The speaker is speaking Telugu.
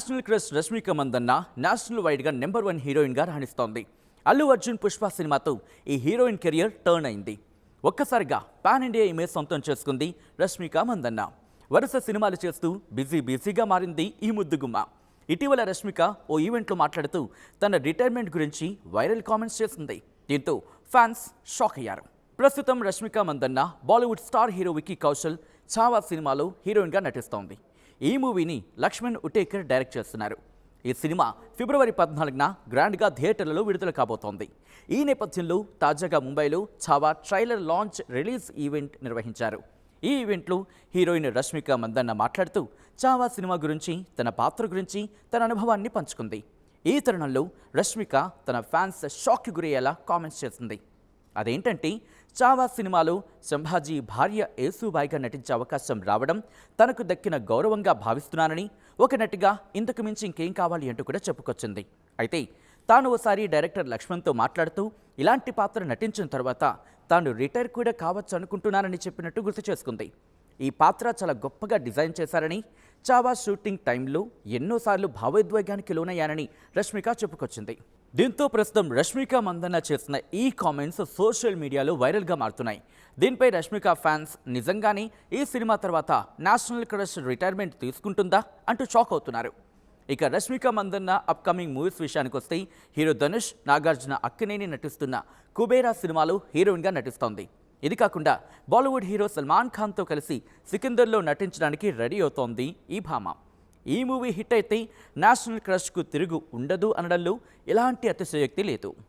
National crush Rashmika Mandanna national వైడ్గా నెంబర్ 1 హీరోయిన్గా రాణిస్తోంది. అల్లు అర్జున్ పుష్ప సినిమాతో ఈ హీరోయిన్ కెరియర్ టర్న్ అయింది. ఒక్కసారిగా పాన్ ఇండియా ఇమేజ్ సొంతం చేసుకుంది రష్మిక మందన్న. వరుస సినిమాలు చేస్తూ బిజీగా మారింది ఈ ముద్దుగుమ్మ. ఇటీవల రష్మిక ఓ ఈవెంట్లో మాట్లాడుతూ తన రిటైర్మెంట్ గురించి వైరల్ కామెంట్స్ చేసింది. దీంతో ఫ్యాన్స్ షాక్ అయ్యారు. ప్రస్తుతం రష్మిక మందన్న బాలీవుడ్ స్టార్ హీరో విక్కీ కౌశల్ ఛావా సినిమాలో హీరోయిన్గా నటిస్తోంది. ఈ మూవీని లక్ష్మణ్ ఉటేకర్ డైరెక్ట్ చేస్తున్నారు. ఈ సినిమా ఫిబ్రవరి 14న గ్రాండ్గా థియేటర్లలో విడుదల కాబోతోంది. ఈ నేపథ్యంలో తాజాగా ముంబైలో Chhaava trailer launch release event నిర్వహించారు. ఈ ఈవెంట్లో హీరోయిన్ రష్మిక మందన్న మాట్లాడుతూ ఛావా సినిమా గురించి, తన పాత్ర గురించి, తన అనుభవాన్ని పంచుకుంది. ఈ తరుణంలో రష్మిక తన ఫ్యాన్స్ షాక్కి గురయ్యేలా కామెంట్స్ చేసింది. అదేంటంటే, ఛావా సినిమాలో సంభాజీ భార్య యేసుబాయిగా నటించే అవకాశం రావడం తనకు దక్కిన గౌరవంగా భావిస్తున్నానని, ఒక నటిగా ఇంతకు మించి ఇంకేం కావాలి అంటూ కూడా చెప్పుకొచ్చింది. అయితే తాను ఓసారి డైరెక్టర్ లక్ష్మణ్తో మాట్లాడుతూ ఇలాంటి పాత్ర నటించిన తర్వాత తాను రిటైర్ కూడా కావచ్చు అనుకుంటున్నానని చెప్పినట్టు గుర్తు చేసుకుంది. ఈ పాత్ర చాలా గొప్పగా డిజైన్ చేశారని, ఛావా షూటింగ్ టైంలో ఎన్నోసార్లు భావోద్వేగానికి లోనయ్యానని రష్మిక చెప్పుకొచ్చింది. దీంతో ప్రస్తుతం రష్మిక మందన్న చేసిన ఈ కామెంట్స్ సోషల్ మీడియాలో వైరల్గా మారుతున్నాయి. దీనిపై రష్మిక ఫ్యాన్స్ నిజంగానే ఈ సినిమా తర్వాత నేషనల్ క్రష్ రిటైర్మెంట్ తీసుకుంటుందా అంటూ షాక్ అవుతున్నారు. ఇక రష్మిక మందన్న అప్కమింగ్ మూవీస్ విషయానికి వస్తే హీరో ధనుష్, నాగార్జున అక్కినేని నటిస్తున్న కుబేరా సినిమాలో హీరోయిన్గా నటిస్తోంది. ఇది కాకుండా బాలీవుడ్ హీరో సల్మాన్ ఖాన్తో కలిసి సికిందర్లో నటించడానికి రెడీ అవుతోంది ఈ భామ. ఈ మూవీ హిట్ అయితే నేషనల్ క్రష్కు తిరుగు ఉండదు అనడంలో ఎలాంటి అతిశయోక్తి లేదు.